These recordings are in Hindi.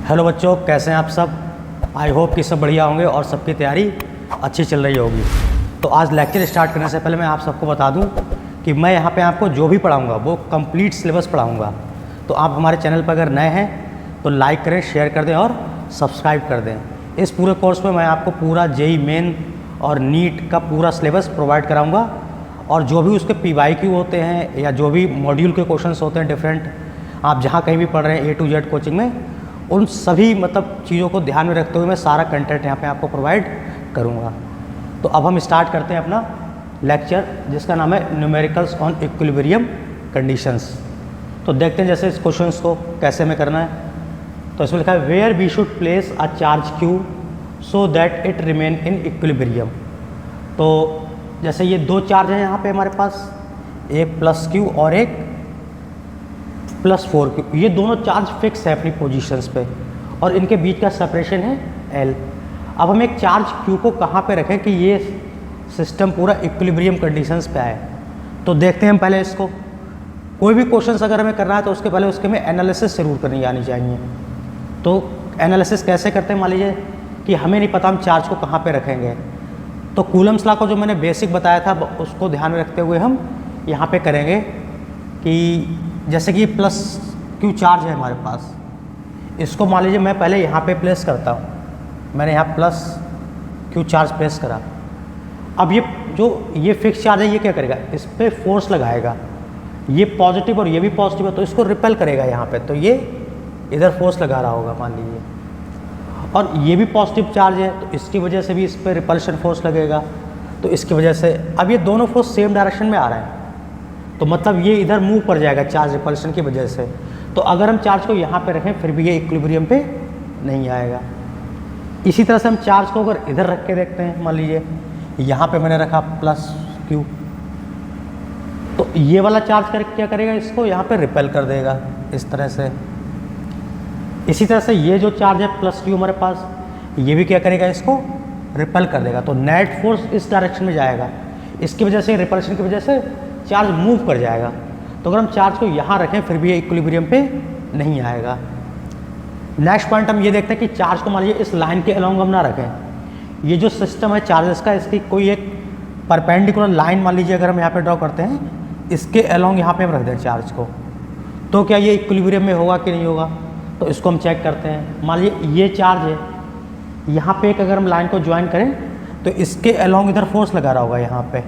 हेलो बच्चों, कैसे हैं आप सब। आई होप कि सब बढ़िया होंगे और सबकी तैयारी अच्छी चल रही होगी। तो आज लेक्चर स्टार्ट करने से पहले मैं आप सबको बता दूं कि मैं यहाँ पे आपको जो भी पढ़ाऊँगा वो कंप्लीट सिलेबस पढ़ाऊँगा। तो आप हमारे चैनल पर अगर नए हैं तो लाइक करें, शेयर कर दें और सब्सक्राइब कर दें। इस पूरे कोर्स में मैं आपको पूरा जेई मेन और नीट का पूरा सिलेबस प्रोवाइड कराऊँगा और जो भी उसके PYQ होते हैं या जो भी मॉड्यूल के क्वेश्चंस होते हैं डिफरेंट, आप जहाँ कहीं भी पढ़ रहे हैं A to Z कोचिंग में, उन सभी चीज़ों को ध्यान में रखते हुए मैं सारा कंटेंट यहाँ पे आपको प्रोवाइड करूँगा। तो अब हम स्टार्ट करते हैं अपना लेक्चर, जिसका नाम है न्यूमेरिकल्स ऑन इक्विलिब्रियम कंडीशंस। तो देखते हैं जैसे इस क्वेश्चंस को कैसे हमें करना है। तो इसमें लिखा है where we should place a charge Q so that it remain in equilibrium. तो जैसे ये दो चार्ज हैं यहाँ पे हमारे पास, एक +Q और एक +4Q। ये दोनों चार्ज फिक्स है अपनी पोजीशंस पे और इनके बीच का सेपरेशन है L। अब हम एक चार्ज Q को कहाँ पे रखें कि ये सिस्टम पूरा इक्विलिब्रियम कंडीशंस पे आए। तो देखते हैं हम पहले इसको। कोई भी क्वेश्चंस अगर हमें करना है तो उसके पहले उसके में एनालिसिस जरूर करनी आनी चाहिए। तो एनालिसिस कैसे करते हैं, मान लीजिए कि हमें नहीं पता हम चार्ज को कहाँ पर रखेंगे, तो कूलम्स लॉ को जो मैंने बेसिक बताया था उसको ध्यान में रखते हुए हम यहाँ पे करेंगे कि जैसे कि +Q चार्ज है हमारे पास, इसको मान लीजिए मैं पहले यहाँ पे प्लेस करता हूँ। मैंने यहाँ +Q चार्ज प्लेस करा। अब ये फिक्स चार्ज है, ये क्या करेगा, इस पर फोर्स लगाएगा। ये पॉजिटिव और ये भी पॉजिटिव है तो इसको रिपेल करेगा यहाँ पे, तो ये इधर फोर्स लगा रहा होगा मान लीजिए। और ये भी पॉजिटिव चार्ज है तो इसकी वजह से भी इस पर रिपल्शन फोर्स लगेगा। तो इसकी वजह से अब ये दोनों फोर्स सेम डायरेक्शन में आ रहे हैं, तो मतलब ये इधर मूव कर जाएगा चार्ज रिपल्शन की वजह से। तो अगर हम चार्ज को यहाँ पे रखें फिर भी ये इक्विलिब्रियम पे नहीं आएगा। इसी तरह से हम चार्ज को अगर इधर रख के देखते हैं, मान लीजिए यहाँ पे मैंने रखा +Q, तो ये वाला चार्ज क्या करेगा, इसको यहाँ पे रिपेल कर देगा इस तरह से। इसी तरह से ये जो चार्ज है +Q हमारे पास, ये भी क्या करेगा, इसको रिपेल कर देगा। तो नेट फोर्स इस डायरेक्शन में जाएगा, इसकी वजह से रिपल्शन की वजह से चार्ज मूव कर जाएगा। तो अगर हम चार्ज को यहाँ रखें फिर भी ये इक्विलिब्रियम पे नहीं आएगा। नेक्स्ट पॉइंट हम ये देखते हैं कि चार्ज को मान लीजिए इस लाइन के अलोंग हम ना रखें। ये जो सिस्टम है चार्जेस का, इसकी कोई एक परपेंडिकुलर लाइन मान लीजिए अगर हम यहाँ पे ड्रॉ करते हैं, इसके अलोंग यहाँ पे हम रख दें चार्ज को, तो क्या ये इक्विलिब्रियम में होगा कि नहीं होगा। तो इसको हम चेक करते हैं। मान लीजिए ये चार्ज है, यहाँ पे एक अगर हम लाइन को ज्वाइन करें तो इसके अलोंग इधर फोर्स लगा रहा होगा यहाँ पे।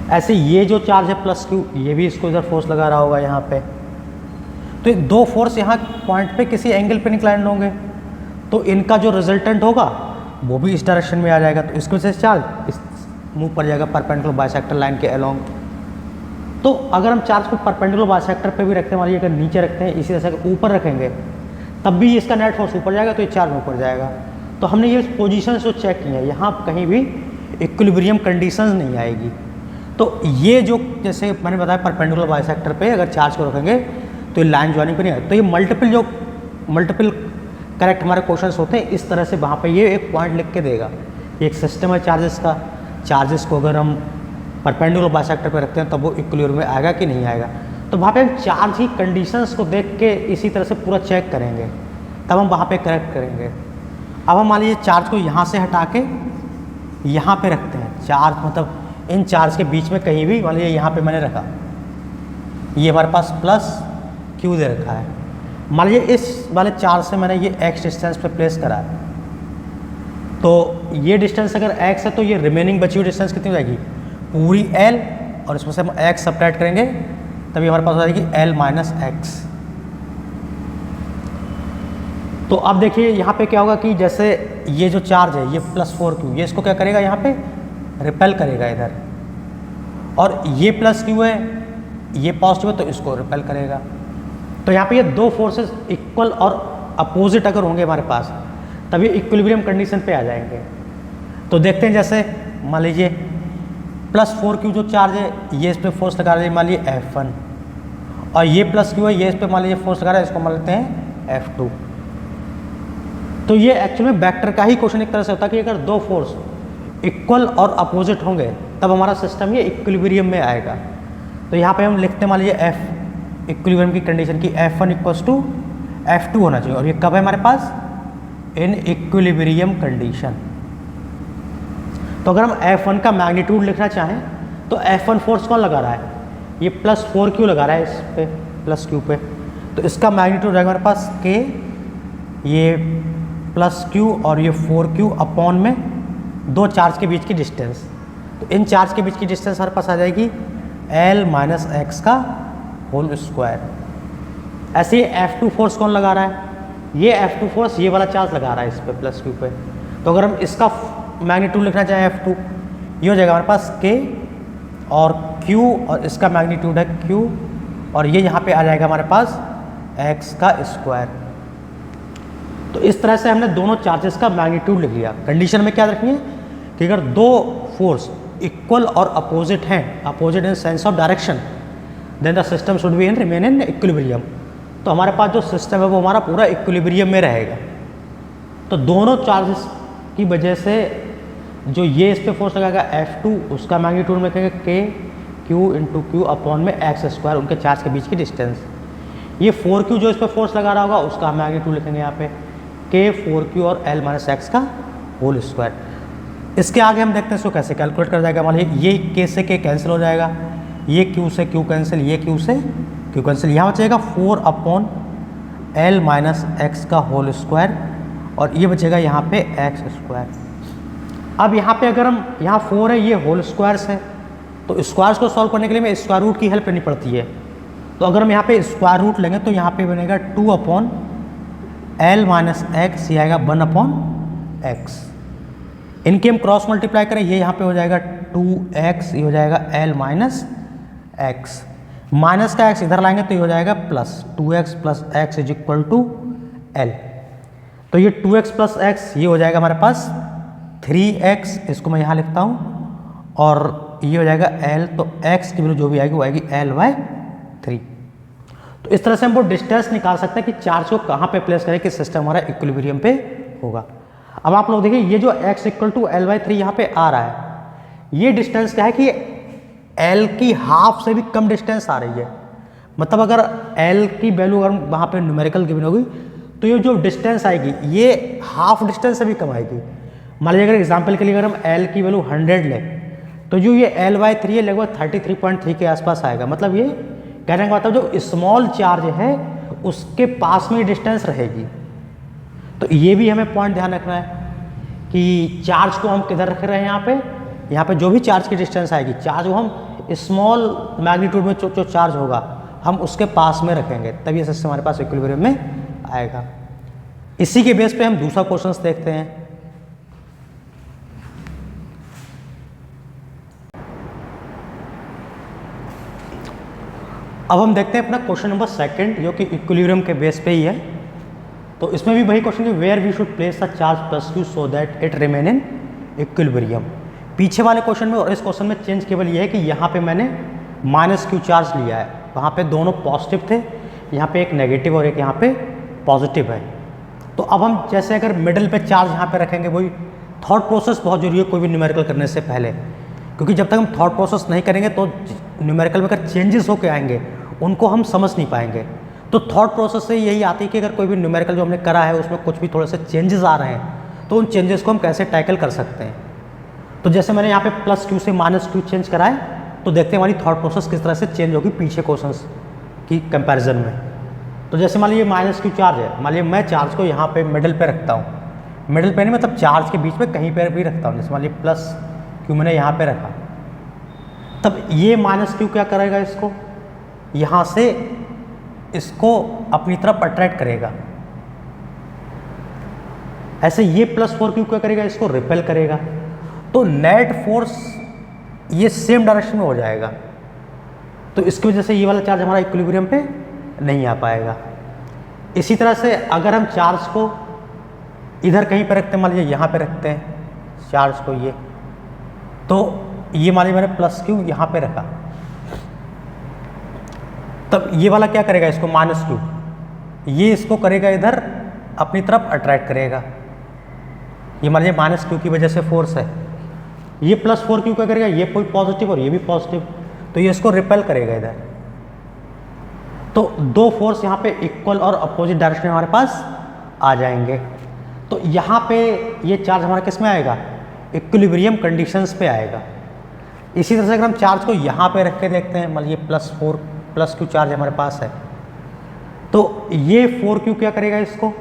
ऐसे ये जो चार्ज है +Q, ये भी इसको इधर फोर्स लगा रहा होगा यहाँ पे। तो दो फोर्स यहाँ पॉइंट पे किसी एंगल पे इंक्लाइंड होंगे, तो इनका जो रिजल्टेंट होगा वो भी इस डायरेक्शन में आ जाएगा। तो इसकी वजह से चार्ज इस मूव पर जाएगा परपेंडिकुलर बाइसेक्टर लाइन के अलोंग। तो अगर हम चार्ज को परपेंडिकुलर बाइसेक्टर पे भी रखते हैं, मान लीजिए अगर नीचे रखते हैं, इसी तरह से अगर ऊपर रखेंगे तब भी इसका नेट फोर्स ऊपर जाएगा, तो ये चार्ज ऊपर जाएगा। तो हमने ये पोजीशन जो चेक की है, यहाँ कहीं भी इक्विलिब्रियम कंडीशंस नहीं आएगी। तो ये जो जैसे मैंने बताया परपेंडिकुलर बाइसेक्टर पे अगर चार्ज को रखेंगे तो ये लाइन ज्वाइनिंग पे नहीं आएगा। तो ये मल्टीपल करेक्ट हमारे क्वेश्चंस होते हैं, इस तरह से वहाँ पे ये एक पॉइंट लिख के देगा। एक सिस्टम है चार्जेस का, चार्जेस को अगर हम परपेंडिकुलर बाइसेक्टर पे रखते हैं तब वो इक्विलिब्रियम में आएगा कि नहीं आएगा। तो वहाँ पे हम चार्ज ही कंडीशंस को देख के इसी तरह से पूरा चेक करेंगे, तब हम वहाँ पे करेक्ट करेंगे। अब हम मान लीजिए चार्ज को यहाँ से हटा के यहाँ पे रखते हैं। चार्ज मतलब इन चार्ज के बीच में कहीं भी, मान लीजिए यहाँ पे मैंने रखा, ये हमारे पास +Q दे रखा है। मान लीजिए इस वाले चार्ज से मैंने ये x डिस्टेंस पे प्लेस करा है, तो ये डिस्टेंस अगर x है तो ये रिमेनिंग बची हुई डिस्टेंस कितनी हो जाएगी, पूरी L, और इसमें से हम x सब्ट्रैक्ट करेंगे तभी हमारे पास हो जाएगी L - x। तो अब देखिए यहाँ पे क्या होगा कि जैसे ये जो चार्ज है ये +4Q, ये इसको क्या करेगा, यहाँ पे रिपेल करेगा इधर, और ये +Q है, ये पॉजिटिव है तो इसको रिपेल करेगा। तो यहाँ पे ये दो फोर्सेस इक्वल और अपोजिट अगर होंगे हमारे पास तब ये इक्विलिब्रियम कंडीशन पे आ जाएंगे। तो देखते हैं जैसे मान लीजिए +4Q जो चार्ज है ये इस पर फोर्स लगा रहा है, मान लीजिए F1, और ये +Q है, ये इस पर मान लीजिए फोर्स लगा रहा है, इसको मान लेते हैं F2। तो ये एक्चुअली में वेक्टर का ही क्वेश्चन एक तरह से होता है कि अगर दो फोर्स इक्वल और अपोजिट होंगे तब हमारा सिस्टम ये इक्विलिब्रियम में आएगा। तो यहाँ पे हम लिखते हैं मान लीजिए F इक्विलिब्रियम की कंडीशन की F1 = F2 होना चाहिए, और ये कब है हमारे पास? In equilibrium condition. तो अगर हम F1 का मैग्नीट्यूड लिखना चाहें तो F1 फोर्स कौन लगा रहा है? ये +4Q लगा रहा है इस पे, +Q पे, तो इसका मैग्नीट्यूड रहेगा हमारे पास K, ये +Q और ये 4Q अपॉन में दो चार्ज के बीच की डिस्टेंस। तो इन चार्ज के बीच की डिस्टेंस हमारे पास आ जाएगी L माइनस एक्स का होल स्क्वायर। ऐसे ही F2 फोर्स कौन लगा रहा है? ये F2 फोर्स ये वाला चार्ज लगा रहा है इस पे, +Q पे। तो अगर हम इसका मैग्नीट्यूड लिखना चाहें F2, ये हो जाएगा हमारे पास K और Q, और इसका मैग्नीट्यूड है Q, और ये यहाँ पे आ जाएगा हमारे पास x का स्क्वायर। तो इस तरह से हमने दोनों चार्जेस का मैग्नीट्यूड लिख लिया। कंडीशन में क्या रखेंगे कि अगर दो फोर्स इक्वल और अपोजिट हैं, opposite in sense of direction, then the system should be in remain in equilibrium. तो हमारे पास जो सिस्टम है वो हमारा पूरा इक्विलिब्रियम में रहेगा। तो दोनों चार्जेस की वजह से जो ये इस पर फोर्स लगाएगा F2, उसका मैग्नीट्यूड में कहेंगे K Q into Q upon में एक्स स्क्वायर, उनके चार्ज के बीच की डिस्टेंस। ये 4Q जो इस पर फोर्स लगा रहा होगा उसका मैग्नीट्यूड लिखेंगे यहाँ पे K 4Q और L माइनस एक्स का होल स्क्वायर। इसके आगे हम देखते हैं इसको कैसे कैलकुलेट कर जाएगा। मान लीजिए ये K से K कैंसिल हो जाएगा, ये Q से Q कैंसिल, ये Q से Q कैंसिल, यहाँ बचेगा 4 अपॉन L माइनस एक्स का होल स्क्वायर, और ये बचेगा यहाँ पे एक्स स्क्वायर। अब यहाँ पे अगर हम, यहाँ 4 है, ये होल स्क्वायर्स है, तो स्क्वायर्स को सॉल्व करने के लिए हमें स्क्वायर रूट की हेल्प लेनी पड़ती है। तो अगर हम यहाँ पे स्क्वायर रूट लेंगे तो यहाँ पे बनेगा 2 अपॉन L माइनस एक्स, ये आएगा 1 अपॉन एक्स। इनके हम क्रॉस मल्टीप्लाई करें, ये यहाँ पे हो जाएगा 2x, ये हो जाएगा L माइनस एक्स, माइनस का x इधर लाएंगे तो ये हो जाएगा plus 2x plus x is equal to L। तो ये 2x प्लस एक्स ये हो जाएगा हमारे पास 3x, इसको मैं यहाँ लिखता हूँ, और ये हो जाएगा L, तो x की वैल्यू जो भी आएगी वो आएगी L/3। तो इस तरह से हम वो डिस्टेंस निकाल सकते हैं कि चार्ज को कहाँ पे प्लेस करें कि सिस्टम हमारा इक्विलिब्रियम पे होगा। अब आप लोग देखिए ये जो x इक्वल टू L/3 यहाँ पे आ रहा है, ये डिस्टेंस क्या है कि L की हाफ से भी कम डिस्टेंस आ रही है। मतलब अगर L की वैल्यू अगर वहाँ पे न्यूमेरिकल गिवन होगी तो ये जो डिस्टेंस आएगी ये हाफ डिस्टेंस से भी कम आएगी। मान लीजिए अगर एग्जाम्पल के लिए अगर हम L की वैल्यू 100 लें तो जो ये L/3 है लगभग 33.3 के आसपास आएगा। मतलब ये कहने का मतलब जो स्मॉल चार्ज है उसके पास में डिस्टेंस रहेगी। तो ये भी हमें पॉइंट ध्यान रखना है कि चार्ज को हम किधर रख रहे हैं, यहाँ पे जो भी चार्ज की डिस्टेंस आएगी, चार्ज को हम स्मॉल मैग्नीट्यूड में जो चार्ज होगा हम उसके पास में रखेंगे, तभी ये सिस्टम हमारे पास इक्विलिब्रियम में आएगा। इसी के बेस पे हम दूसरा क्वेश्चन देखते हैं। अब हम देखते हैं अपना क्वेश्चन नंबर 2 जो कि इक्विलिब्रियम के बेस पे ही है। तो इसमें भी वही क्वेश्चन है, where we should place the charge plus Q so that it remain in equilibrium. पीछे वाले क्वेश्चन में और इस क्वेश्चन में चेंज केवल ये है कि यहाँ पे मैंने -Q चार्ज लिया है, वहाँ पे दोनों पॉजिटिव थे, यहाँ पे एक नेगेटिव और एक यहाँ पे पॉजिटिव है। तो अब हम जैसे अगर मिडिल पे चार्ज यहाँ पे रखेंगे, वही थॉट प्रोसेस बहुत जरूरी है कोई भी न्यूमेरिकल करने से पहले, क्योंकि जब तक हम थॉट प्रोसेस नहीं करेंगे तो न्यूमेरिकल में अगर चेंजेस होके आएंगे उनको हम समझ नहीं पाएंगे। तो थॉट प्रोसेस से यही आती है कि अगर कोई भी न्यूमेरिकल जो हमने करा है उसमें कुछ भी थोड़े से चेंजेस आ रहे हैं तो उन चेंजेस को हम कैसे टैकल कर सकते हैं। तो जैसे मैंने यहाँ पे +Q से -Q चेंज करा है, तो देखते हैं हमारी थॉट प्रोसेस किस तरह से चेंज होगी पीछे क्वेश्चंस की कंपैरिजन में। तो जैसे मान लीजिए -Q चार्ज है, मान लीजिए मैं चार्ज को यहाँ पे मिडिल पे रखता हूँ, मिडिल पे नहीं मतलब चार्ज के बीच में कहीं पर भी रखता हूँ, जैसे मान लीजिए +Q मैंने यहाँ पे रखा, तब ये -Q क्या करेगा, इसको यहाँ से इसको अपनी तरफ अट्रैक्ट करेगा। ऐसे ये +4Q क्या करेगा, इसको रिपेल करेगा। तो नेट फोर्स ये सेम डायरेक्शन में हो जाएगा। तो इसकी वजह से ये वाला चार्ज हमारा इक्विलिब्रियम पे नहीं आ पाएगा। इसी तरह से अगर हम चार्ज को इधर कहीं पे रखते हैं, मान लीजिए यहाँ पे रखते हैं चार्ज को, ये तो ये मान लीजिए मैंने +Q यहाँ पे रखा, तब ये वाला क्या करेगा, इसको -Q, ये इसको करेगा इधर अपनी तरफ अट्रैक्ट करेगा। ये मान लीजिए -Q की वजह से फोर्स है, ये +4Q क्या करेगा, ये कोई पॉजिटिव और ये भी पॉजिटिव, तो ये इसको रिपेल करेगा इधर। तो दो फोर्स यहाँ पे इक्वल और अपोजिट डायरेक्शन में हमारे पास आ जाएंगे। तो यहाँ पे ये चार्ज हमारा किस में आएगा, इक्विलिब्रियम कंडीशंस पे आएगा। इसी तरह से अगर हम चार्ज को यहाँ पे रख के देखते हैं, मान लीजिए +4 चार्ज हमारे पास है, तो ये 4Q क्या करेगा, इसको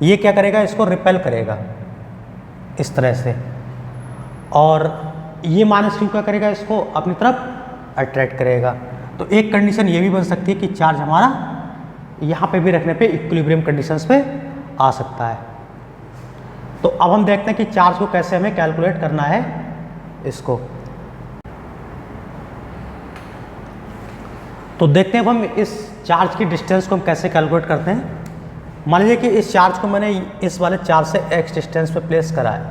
ये क्या करेगा, इसको रिपेल करेगा इस तरह से, और ये -Q क्या करेगा, इसको अपनी तरफ अट्रैक्ट करेगा। तो एक कंडीशन ये भी बन सकती है कि चार्ज हमारा यहाँ पे भी रखने पे इक्विलिब्रियम कंडीशंस पे आ सकता है। तो अब हम देखते हैं कि चार्ज को कैसे हमें कैलकुलेट करना है इसको। तो देखते हैं अब हम इस चार्ज की डिस्टेंस को हम कैसे कैलकुलेट करते हैं। मान लीजिए कि इस चार्ज को मैंने इस वाले चार्ज से x डिस्टेंस पे प्लेस करा है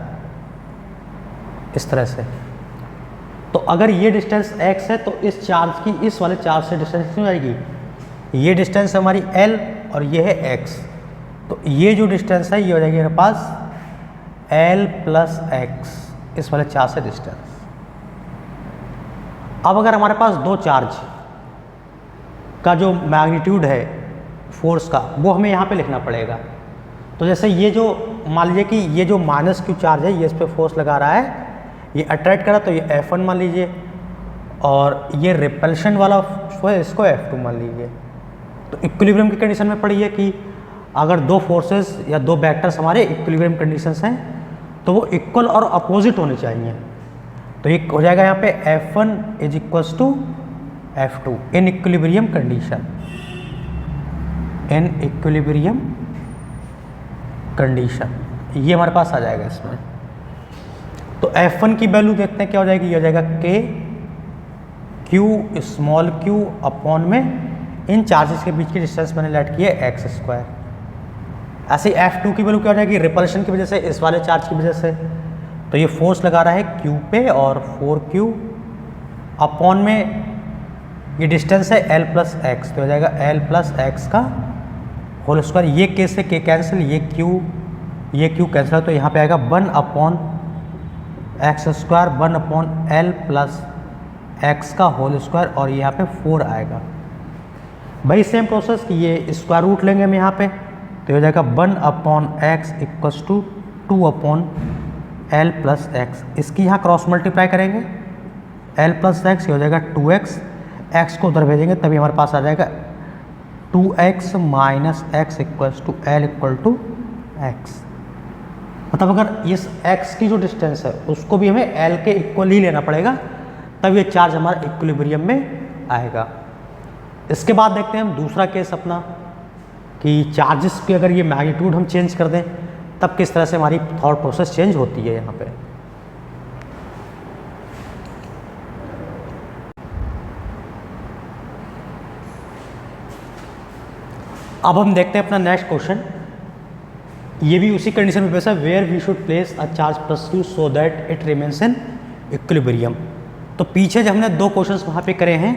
इस तरह से। तो अगर ये डिस्टेंस x है तो इस चार्ज की इस वाले चार्ज से डिस्टेंस कितनी आएगी, ये डिस्टेंस हमारी l और ये है x। तो ये जो डिस्टेंस है ये हो जाएगी मेरे पास l + x, इस वाले चार्ज से डिस्टेंस। अब अगर हमारे पास दो चार्ज का जो मैग्नीट्यूड है फोर्स का वो हमें यहाँ पे लिखना पड़ेगा। तो जैसे ये जो मान लीजिए कि ये जो -Q चार्ज है ये इस पर फोर्स लगा रहा है, ये अट्रैक्ट करा तो ये F1 मान लीजिए, और ये रिपल्शन वाला जो है इसको F2 मान लीजिए। तो इक्विलिब्रियम की कंडीशन में पड़ी है कि अगर दो फोर्सेस या दो वेक्टर्स हमारे इक्विलिब्रियम कंडीशंस हैं तो वो इक्वल और अपोजिट होने चाहिए। तो ये हो जाएगा यहाँ पे F1 = F2 in equilibrium condition, in equilibrium condition, ये हमारे पास आ जाएगा इसमें। तो F1 की वैल्यू देखते हैं क्या हो जाएगी, ये हो जाएगा K Q अपॉन में इन चार्जेस के बीच की डिस्टेंस मैंने लेट की है x²। ऐसे ही F2 की वैल्यू क्या हो जाएगी, रिपल्शन की वजह से, इस वाले चार्ज की वजह से। तो ये फोर्स लगा रहा है Q पे और 4Q अपॉन में ये डिस्टेंस है L + x, तो हो जाएगा L + x का होल स्क्वायर। ये K से K कैंसिल, ये Q कैंसिल, तो यहाँ पे आएगा 1/x², 1/L + x का होल स्क्वायर, और यहाँ पे 4 आएगा। भाई सेम प्रोसेस कि ये स्क्वायर रूट लेंगे हम यहाँ पे, तो हो जाएगा 1/x = 2/L + x। इसकी यहाँ क्रॉस मल्टीप्लाई करेंगे, L + x ये हो जाएगा 2x, x को उधर भेजेंगे तभी हमारे पास आ जाएगा 2x - x = L = x। मतलब अगर इस x की जो डिस्टेंस है उसको भी हमें L के इक्वल ही लेना पड़ेगा, तब ये चार्ज हमारा इक्विलिब्रियम में आएगा। इसके बाद देखते हैं हम दूसरा केस अपना कि चार्जेस की अगर ये मैग्नीट्यूड हम चेंज कर दें तब किस तरह से हमारी थॉट प्रोसेस चेंज होती है यहाँ पे। अब हम देखते हैं अपना नेक्स्ट क्वेश्चन। ये भी उसी कंडीशन में बेस है, where we should place a charge +Q so that it remains in equilibrium. तो पीछे जब हमने दो क्वेश्चंस वहाँ पे करे हैं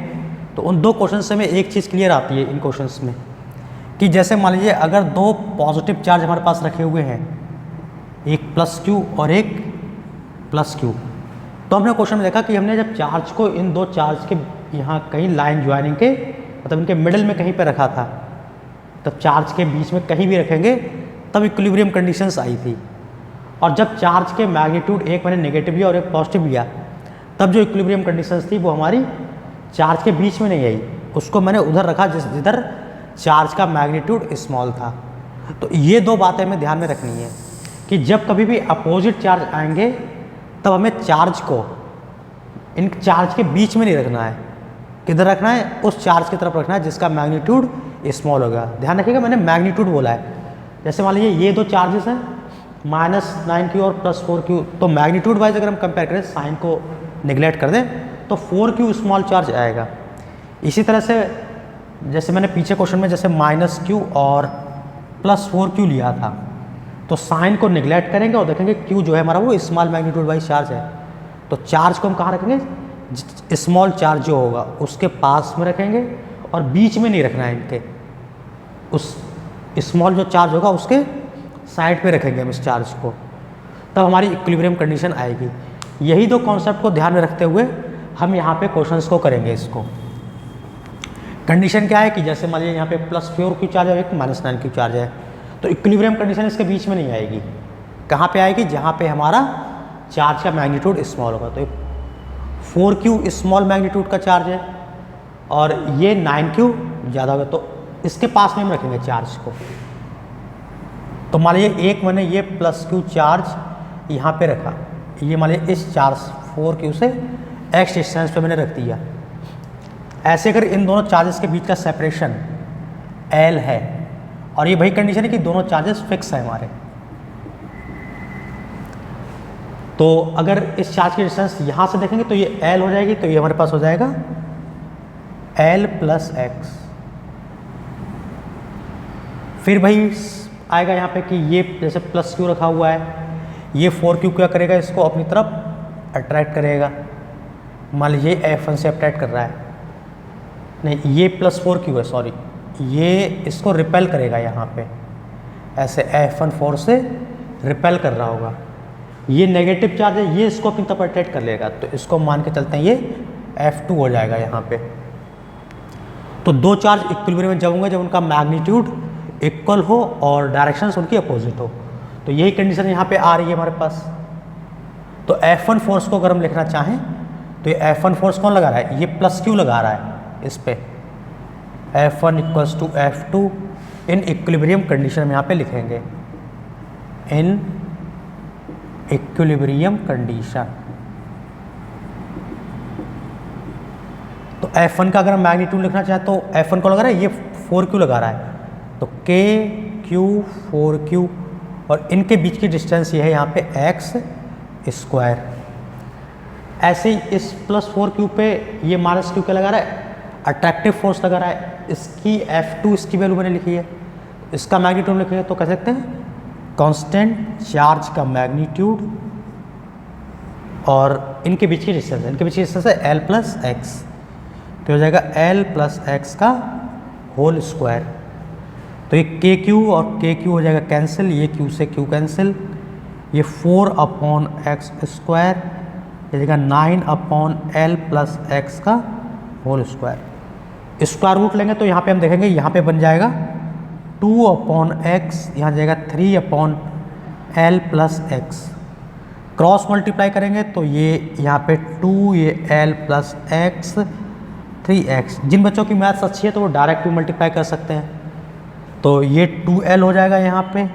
तो उन दो क्वेश्चन से हमें एक चीज़ क्लियर आती है इन क्वेश्चंस में कि जैसे मान लीजिए अगर दो पॉजिटिव चार्ज हमारे पास रखे हुए हैं, एक +Q और एक +Q, तो हमने क्वेश्चन में देखा कि हमने जब चार्ज को इन दो चार्ज के यहाँ कहीं लाइन ज्वाइनिंग के मतलब इनके मिडिल में कहीं पे रखा था, तब चार्ज के बीच में कहीं भी रखेंगे तब इक्विलिब्रियम कंडीशंस आई थी। और जब चार्ज के मैग्नीट्यूड एक मैंने नेगेटिव लिया और एक पॉजिटिव लिया, तब जो इक्विलिब्रियम कंडीशंस थी वो हमारी चार्ज के बीच में नहीं आई, उसको मैंने उधर रखा जिधर चार्ज का मैग्नीट्यूड स्मॉल था। तो ये दो बातें हमें ध्यान में रखनी है कि जब कभी भी अपोजिट चार्ज आएंगे तब हमें चार्ज को इन चार्ज के बीच में नहीं रखना है, किधर रखना है, उस चार्ज की तरफ रखना है जिसका मैग्नीट्यूड स्मॉल होगा। ध्यान रखिएगा मैंने मैग्नीट्यूड बोला है। जैसे मान लीजिए ये दो चार्जेस हैं -9Q और +4Q, तो मैग्नीट्यूड वाइज अगर हम कंपेयर करें, साइन को निगलेक्ट कर दें तो 4Q स्मॉल चार्ज आएगा। इसी तरह से जैसे मैंने पीछे क्वेश्चन में जैसे -Q और +4Q लिया था, तो साइन को निगलेक्ट करेंगे और देखेंगे Q जो है हमारा वो स्मॉल मैग्नीट्यूड वाइज चार्ज है। तो चार्ज को हम कहाँ रखेंगे, स्मॉल चार्ज जो होगा उसके पास में रखेंगे और बीच में नहीं रखना है इनके, उस स्मॉल जो चार्ज होगा उसके साइड पे रखेंगे हम इस चार्ज को, तब हमारी इक्विलिब्रियम कंडीशन आएगी। यही दो कॉन्सेप्ट को ध्यान में रखते हुए हम यहाँ पे क्वेश्चंस को करेंगे इसको। कंडीशन क्या है कि जैसे मान लीजिए यहाँ पे +4 क्यू चार्ज है, एक -9 क्यू चार्ज है, तो इक्विलिब्रियम कंडीशन इसके बीच में नहीं आएगी। कहाँ पे आएगी? जहाँ पे हमारा चार्ज का मैग्नीट्यूड स्मॉल होगा। तो 4Q स्मॉल मैग्नीट्यूड का चार्ज है और ये 9Q ज़्यादा होगा, तो इसके पास में हम रखेंगे चार्ज को। तो मान लीजिए एक मैंने ये +Q चार्ज यहाँ पे रखा, ये मान लीजिए इस चार्ज 4Q से x डिस्टेंस पे मैंने रख दिया। ऐसे अगर इन दोनों चार्जेस के बीच का सेपरेशन L है और ये वही कंडीशन है कि दोनों चार्जेस फिक्स है हमारे, तो अगर इस चार्ज की डिस्टेंस यहाँ से देखेंगे तो ये L हो जाएगी, तो ये हमारे पास हो जाएगा L + x। फिर भाई आएगा यहाँ पे कि ये जैसे +Q रखा हुआ है, ये 4Q क्या करेगा? इसको अपनी तरफ अट्रैक्ट करेगा। मान लीजिए F1 से अट्रैक्ट कर रहा है, नहीं ये +4Q है, सॉरी, ये इसको रिपेल करेगा यहाँ पे, ऐसे F1 फोर्स से रिपेल कर रहा होगा। ये नेगेटिव चार्ज है, ये इसको अपनी तरफ अट्रैक्ट कर लेगा, तो इसको मान के चलते हैं ये F2 हो जाएगा यहाँ पे। तो दो चार्ज इक्विलिब्रियम में जब होंगे जब उनका मैग्नीट्यूड इक्वल हो और डायरेक्शंस उनकी अपोजिट हो। तो यही कंडीशन यहाँ पे आ रही है हमारे पास। तो F1 फोर्स को अगर हम लिखना चाहें तो ये F1 फोर्स कौन लगा रहा है? ये +Q लगा रहा है इस पे। F1 = F2 in equilibrium condition में यहाँ पे लिखेंगे, इन इक्विलिब्रियम कंडीशन। तो F1 का अगर हम मैग्नीट्यूड लिखना चाहें तो F1 को लगा रहा है, ये 4Q लगा रहा है, तो K Q 4Q और इनके बीच की डिस्टेंस ये है यहाँ पे x²। ऐसे ही इस +4Q पे ये -Q क्या लगा रहा है? अट्रैक्टिव फोर्स लगा रहा है। इसकी F2 इसकी वैल्यू मैंने लिखी है, इसका मैग्नीट्यूड लिखिए तो कह सकते हैं कांस्टेंट चार्ज का मैग्नीट्यूड और इनके बीच की डिस्टेंस, इनके बीच की डिस्टेंस है L + x, तो हो जाएगा L + x का होल स्क्वायर। तो ये KQ और KQ हो जाएगा कैंसिल, ये Q से Q कैंसिल, ये 4/x², ये जगह 9/L + x का होल स्क्वायर। स्क्वायर रूट लेंगे तो यहाँ पे हम देखेंगे यहाँ पे बन जाएगा 2/x, यहाँ जाएगा 3/L + x। क्रॉस मल्टीप्लाई करेंगे तो ये यहाँ पे 2, ये L + x 3x। जिन बच्चों की मैथ्स अच्छी है तो वो डायरेक्ट भी मल्टीप्लाई कर सकते हैं। तो ये 2L हो जाएगा यहाँ पे,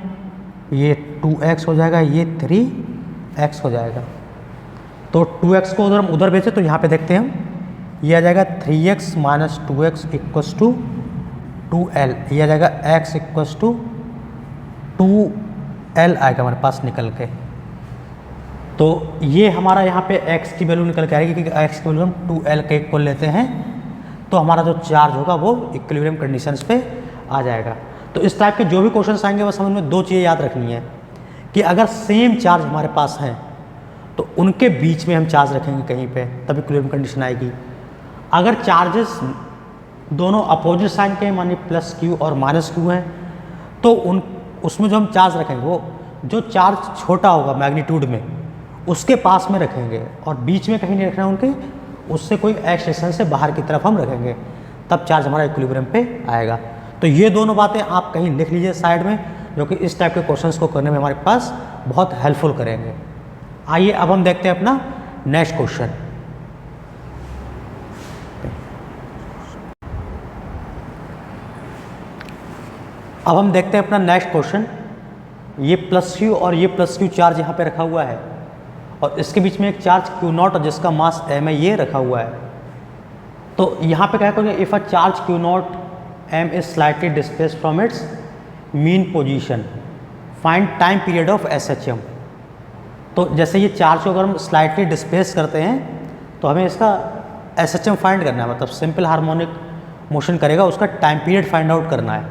ये 2x हो जाएगा, ये 3x हो जाएगा। तो 2x को उधर हम उधर भेजें तो यहाँ पे देखते हैं हम, ये आ जाएगा 3x - 2x = 2L, ये आ जाएगा x = 2L आएगा हमारे पास निकल के। तो ये हमारा यहाँ पे x की वैल्यू निकल के आएगी, क्योंकि x की वैल्यू हम 2L के इक्वल लेते हैं, तो हमारा जो चार्ज होगा वो इक्विलिब्रियम कंडीशंस पे आ जाएगा। तो इस टाइप के जो भी क्वेश्चन आएंगे बस हमें दो चीज़ें याद रखनी है कि अगर सेम चार्ज हमारे पास हैं तो उनके बीच में हम चार्ज रखेंगे कहीं पे, तब इक्विलिब्रियम कंडीशन आएगी। अगर चार्जेस दोनों अपोजिट साइन के मानिए +Q और -Q हैं, तो उसमें जो हम चार्ज रखेंगे वो जो चार्ज छोटा होगा मैग्नीट्यूड में उसके पास में रखेंगे और बीच में कहीं नहीं रखना उनके, उससे कोई x डिस्टेंस से बाहर की तरफ हम रखेंगे, तब चार्ज हमारा इक्विलिब्रियम पे आएगा। तो ये दोनों बातें आप कहीं लिख लीजिए साइड में, जो कि इस टाइप के क्वेश्चंस को करने में हमारे पास बहुत हेल्पफुल करेंगे। आइए अब हम देखते हैं अपना नेक्स्ट क्वेश्चन। अब हम देखते हैं अपना नेक्स्ट क्वेश्चन। ये +Q और ये +Q चार्ज यहाँ पे रखा हुआ है और इसके बीच में एक चार्ज Q0 और जिसका मास m है ये रखा हुआ है। तो यहाँ पे क्या करेंगे, if a charge Q0 m is slightly displaced from its mean position, find time period of SHM। तो जैसे ये चार्ज को अगर हम स्लाइटली डिस्प्लेस करते हैं तो हमें इसका SHM फाइंड करना है, मतलब सिंपल हार्मोनिक मोशन करेगा उसका टाइम पीरियड फाइंड आउट करना है।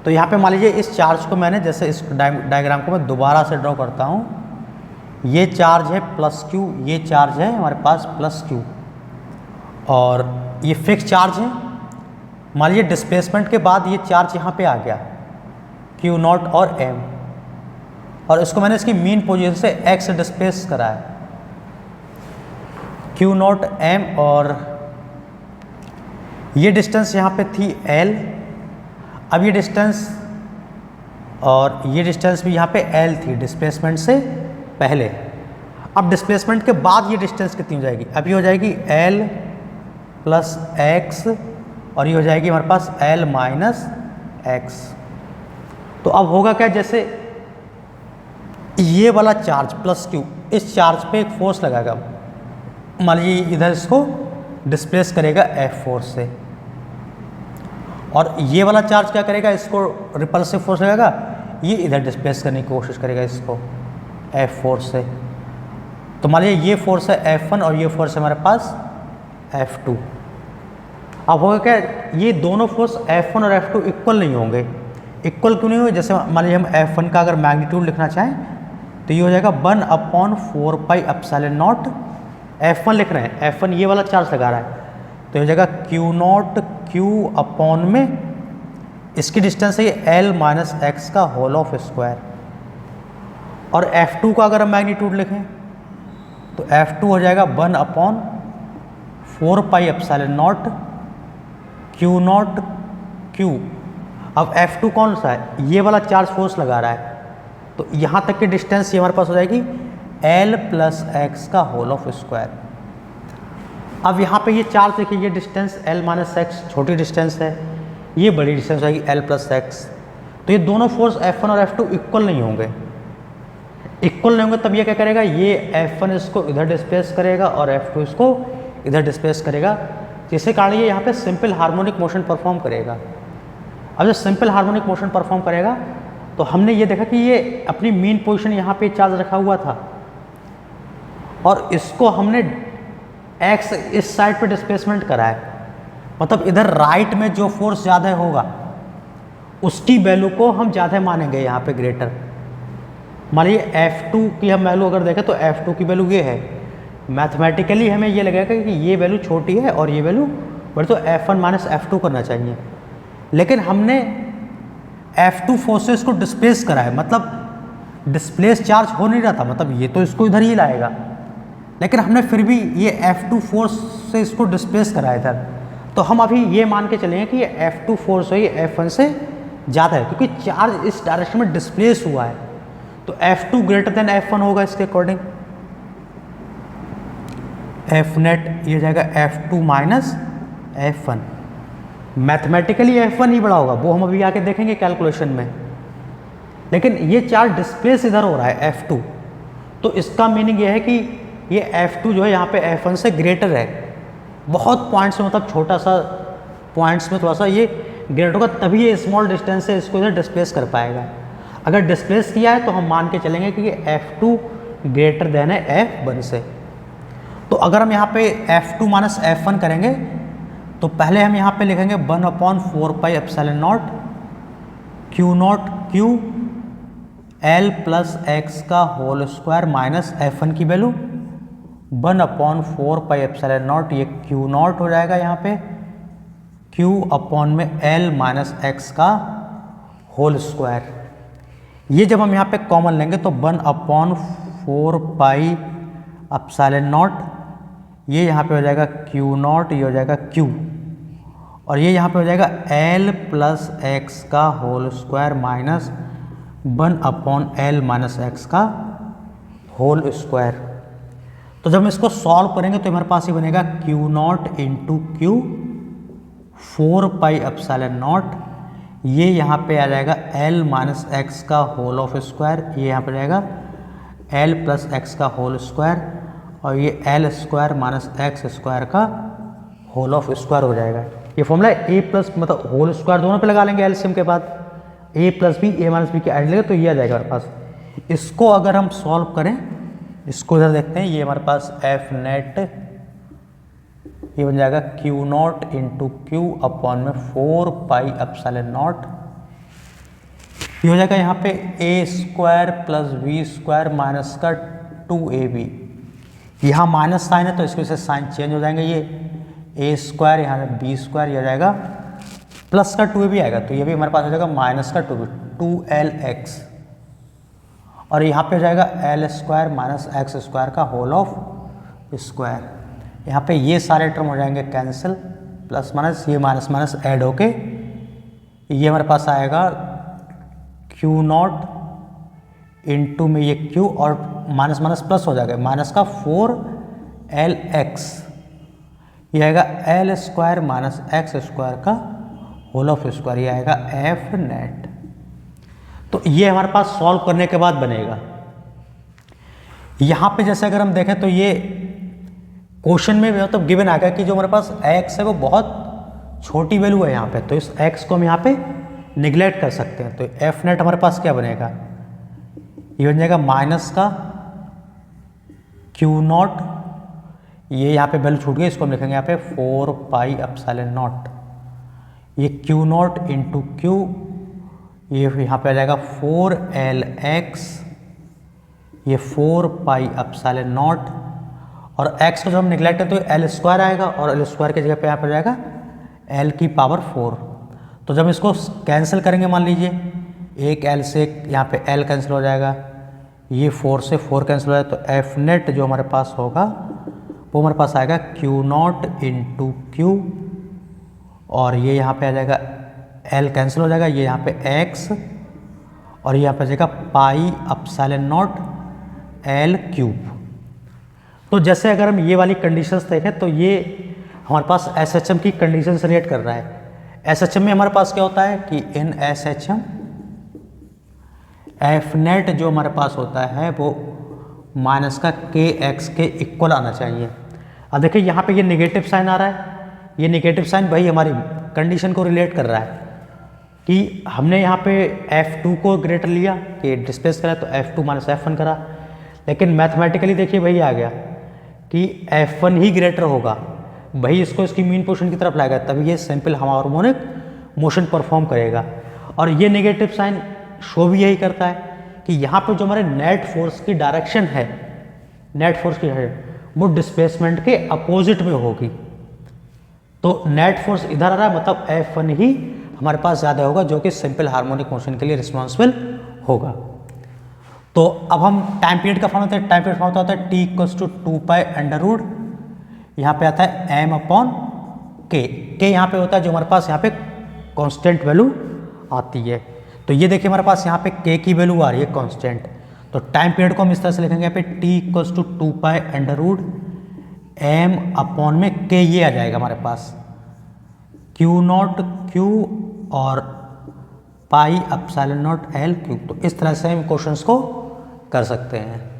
तो यहाँ पे मान लीजिए इस चार्ज को मैंने, जैसे इस डायग्राम को मैं दोबारा से ड्रॉ करता हूँ। ये चार्ज है +Q, ये चार्ज है हमारे पास +Q और ये फिक्स चार्ज है। मान लीजिए डिस्प्लेसमेंट के बाद ये चार्ज यहाँ पे आ गया Q0 और m, और इसको मैंने इसकी मीन पोजीशन से x डिस्प्लेस करा है। Q0 m और ये डिस्टेंस यहाँ पे थी L, अब ये डिस्टेंस और ये डिस्टेंस भी यहाँ पे L थी डिस्प्लेसमेंट से पहले। अब डिस्प्लेसमेंट के बाद ये डिस्टेंस कितनी हो जाएगी, अब ये हो जाएगी L प्लस एक्स और ये हो जाएगी हमारे पास L माइनस एक्स। तो अब होगा क्या, जैसे ये वाला चार्ज प्लस Q इस चार्ज पे एक फोर्स लगाएगा, मान लीजिए इधर इसको डिस्प्लेस करेगा F फोर्स से, और ये वाला चार्ज क्या करेगा, इसको रिपल्सिव फोर्स लगाएगा, ये इधर डिस्प्लेस करने की कोशिश करेगा इसको F फोर्स से। तो मान लीजिए ये फोर्स है F1 और ये फोर्स है हमारे पास F2। अब होगा क्या, ये दोनों फोर्स F1 और F2 इक्वल नहीं होंगे। इक्वल क्यों नहीं होंगे, जैसे मान लीजिए हम F1 का अगर मैग्नीट्यूड लिखना चाहें तो ये हो जाएगा 1/4 पाई एप्सिलॉन नॉट। F1 लिख रहे हैं, F1 ये वाला चार्ज लगा रहा है, तो हो जाएगा Q नॉट Q अपॉन में इसकी डिस्टेंस है ये L माइनस एक्स का होल ऑफ स्क्वायर। और F2 का अगर हम मैग्नीट्यूड लिखें तो F2 हो जाएगा 1/4 पाई epsilon not Q not Q। अब F2 कौन सा है, ये वाला चार्ज फोर्स लगा रहा है, तो यहाँ तक की डिस्टेंस ये हमारे पास हो जाएगी L प्लस एक्स का होल ऑफ स्क्वायर। अब यहाँ पे ये चार्ज देखिए, ये डिस्टेंस L माइनस एक्स छोटी डिस्टेंस है, ये बड़ी डिस्टेंस हो जाएगी L प्लस एक्स। तो ये दोनों फोर्स F1 और F2 इक्वल नहीं होंगे। इक्वल नहीं होंगे तब ये क्या करेगा, ये F1 इसको इधर डिस्प्लेस करेगा और F2 इसको इधर डिस्प्लेस करेगा, जिसके कारण ये यहाँ पे सिंपल हार्मोनिक मोशन परफॉर्म करेगा। अब जब सिंपल हार्मोनिक मोशन परफॉर्म करेगा तो हमने ये देखा कि ये अपनी मीन पोजीशन यहाँ पे चार्ज रखा हुआ था और इसको हमने x इस साइड पे डिस्प्लेसमेंट करा है, मतलब इधर राइट में जो फोर्स ज़्यादा होगा उसकी वैल्यू को हम ज़्यादा मानेंगे यहाँ पे ग्रेटर। मान लीजिए F2 की हम वैल्यू अगर देखें तो F2 की वैल्यू ये है, मैथमेटिकली हमें ये लगेगा कि ये वैल्यू छोटी है और ये वैल्यू बड़ी, तो F1 माइनस F2 करना चाहिए। लेकिन हमने F2 फोर्सेस को डिस्प्लेस करा है, मतलब डिस्प्लेस चार्ज हो नहीं रहा था, मतलब ये तो इसको इधर ही लाएगा, लेकिन हमने फिर भी ये F2 फोर्स से इसको डिस्प्लेस करा है इधर। तो हम अभी ये मान के चलेंगे कि ये F2 फोर्स है ये F1 से ज़्यादा है, क्योंकि चार्ज इस डायरेक्शन में डिस्प्लेस हुआ है, तो F2 ग्रेटर देन F1 होगा इसके अकॉर्डिंग। F नेट ये हो जाएगा F2 minus F1। Mathematically F1 ही बड़ा होगा, वो हम अभी आके देखेंगे कैलकुलेशन में, लेकिन ये चार्ज डिस्प्लेस इधर हो रहा है F2, तो इसका मीनिंग ये है कि ये F2 जो है यहाँ पे F1 से ग्रेटर है। बहुत पॉइंट्स में, मतलब छोटा सा पॉइंट्स में थोड़ा सा ये ग्रेटर होगा, तभी ये स्मॉल डिस्टेंस से इसको इधर डिस्प्लेस कर पाएगा। अगर डिस्प्लेस किया है तो हम मान के चलेंगे कि ये F2 ग्रेटर देन है F1 से। तो अगर हम यहाँ पे F2 माइनस F1 करेंगे तो पहले हम यहाँ पे लिखेंगे 1/4 पाई epsilon not Q not Q L plus x का होल स्क्वायर माइनस F1 की वैल्यू 1/4 पाई एप्सिलॉन नॉट, ये Q नॉट हो जाएगा यहाँ पे Q अपॉन में L माइनस एक्स का होल स्क्वायर। ये जब हम यहाँ पे कॉमन लेंगे तो 1/4 पाई एप्सिलॉन नॉट, ये यहाँ पे हो जाएगा Q नॉट, ये हो जाएगा Q, और ये यहाँ पे हो जाएगा L प्लस एक्स का whole square minus 1/L minus x का होल स्क्वायर। तो जब हम इसको सॉल्व करेंगे तो हमारे पास ये बनेगा Q nought into Q 4 pi epsilon nought, ये यहाँ पे आ जाएगा L माइनस एक्स का होल ऑफ स्क्वायर, ये यहाँ पे जाएगा L प्लस एक्स का होल स्क्वायर, और ये L square minus x square का होल ऑफ स्क्वायर हो जाएगा। ये फॉर्मूला A प्लस मतलब होल स्क्वायर दोनों पे लगा लेंगे एलसीएम के बाद, A plus B A minus B के ऐड लेंगे तो ये आ जाएगा हमारे पास। इसको अगर हम सॉल्व करें, इसको इधर देखते हैं, ये हमारे पास F नेट ये बन जाएगा Q nought into Q upon में 4 पाई एप्सिलॉन नॉट, ये हो जाएगा यहाँ पे A square plus B square minus का 2AB। यहाँ माइनस साइन है तो इसकी वजह से साइन चेंज हो जाएंगे, ये A स्क्वायर यहाँ B स्क्वायर, ये हो जाएगा प्लस का 2AB आएगा, तो ये भी हमारे पास हो जाएगा माइनस का 2LX, और यहाँ पे हो जाएगा L square minus x square का होल ऑफ स्क्वायर। यहाँ पे ये सारे टर्म हो जाएंगे कैंसिल, प्लस माइनस ये माइनस माइनस ऐड होके ये हमारे पास आएगा क्यू नॉट इंटू में ये क्यू और माइनस माइनस प्लस हो जाएगा, माइनस का 4LX, ये आएगा L square minus x square का होल ऑफ स्क्वायर, ये आएगा एफ नेट। तो ये हमारे पास सॉल्व करने के बाद बनेगा। यहाँ पे जैसे अगर हम देखें तो ये क्वेश्चन में मतलब गिवन आ गया कि जो हमारे पास x है वो बहुत छोटी वैल्यू है यहाँ पे, तो इस x को हम यहाँ पे निगलेक्ट कर सकते हैं। तो एफ नेट हमारे पास क्या बनेगा, ये बन जाएगा माइनस का क्यू नॉट, ये यहाँ पे वैल्यू छूट गई, इसको हम लिखेंगे यहाँ पे 4 पाई एप्सिलॉन नॉट, ये क्यू नॉट इंटू क्यू, ये यहाँ पे आ जाएगा 4LX, ये 4 पाई एप्सिलॉन नॉट, और x को जब हम निगलेक्ट करें तो एल स्क्वायर आएगा और एल स्क्वायर की जगह पे यहाँ पर जाएगा l की पावर 4। तो जब इसको कैंसिल करेंगे, मान लीजिए एक l से यहाँ पे l कैंसिल हो जाएगा, ये 4 से 4 कैंसिल हो जाएगा, तो एफ नेट जो हमारे पास होगा वो हमारे पास आएगा क्यू नॉट इंटू क्यू, और ये यहाँ पे आ जाएगा l कैंसिल हो जाएगा, ये यहाँ पे x, और यहाँ पे आ जाएगा पाई एप्सिलॉन नॉट l क्यूब। तो जैसे अगर हम ये वाली कंडीशंस देखें तो ये हमारे पास SHM की कंडीशन से रिलेट कर रहा है। SHM में हमारे पास क्या होता है कि इन SHM एफ नेट जो हमारे पास होता है वो माइनस का KX के इक्वल आना चाहिए। अब देखिए यहाँ पे ये नेगेटिव साइन आ रहा है, ये नेगेटिव साइन भाई हमारी कंडीशन को रिलेट कर रहा है कि हमने यहाँ पे F2 को ग्रेटर लिया कि डिस्प्लेस करा, तो F2 माइनस F1 करा, लेकिन मैथमेटिकली देखिए वही आ गया कि F1 ही ग्रेटर होगा, वही इसको इसकी मीन पोजीशन की तरफ लाएगा, तभी ये सिंपल हार्मोनिक मोशन परफॉर्म करेगा। और ये नेगेटिव साइन शो भी यही करता है कि यहाँ पे जो हमारे नेट फोर्स की डायरेक्शन है, नेट फोर्स की है वो डिस्प्लेसमेंट के अपोजिट में होगी। तो नेट फोर्स इधर आ रहा है, मतलब F1 ही हमारे पास ज़्यादा होगा, जो कि सिंपल हार्मोनिक मोशन के लिए रिस्पॉन्सिबल होगा। तो अब हम टाइम पीरियड का फॉर्म होता है, टाइम पीरियड फॉर्म होता है T=2 पाई अंडर रूट, यहाँ पे आता है m/k, k यहाँ पे होता है जो हमारे पास यहाँ पे कांस्टेंट वैल्यू आती है। तो ये देखिए हमारे पास यहाँ पे k की वैल्यू आ रही है कांस्टेंट, तो टाइम पीरियड को हम इस तरह से लिखेंगे यहाँ पे T=2 pi under root m में k, ये आ जाएगा हमारे पास क्यू नॉट क्यू और पाई एप्सिलॉन नॉट l क्यूब। तो इस तरह से हम क्वेश्चंस को कर सकते हैं।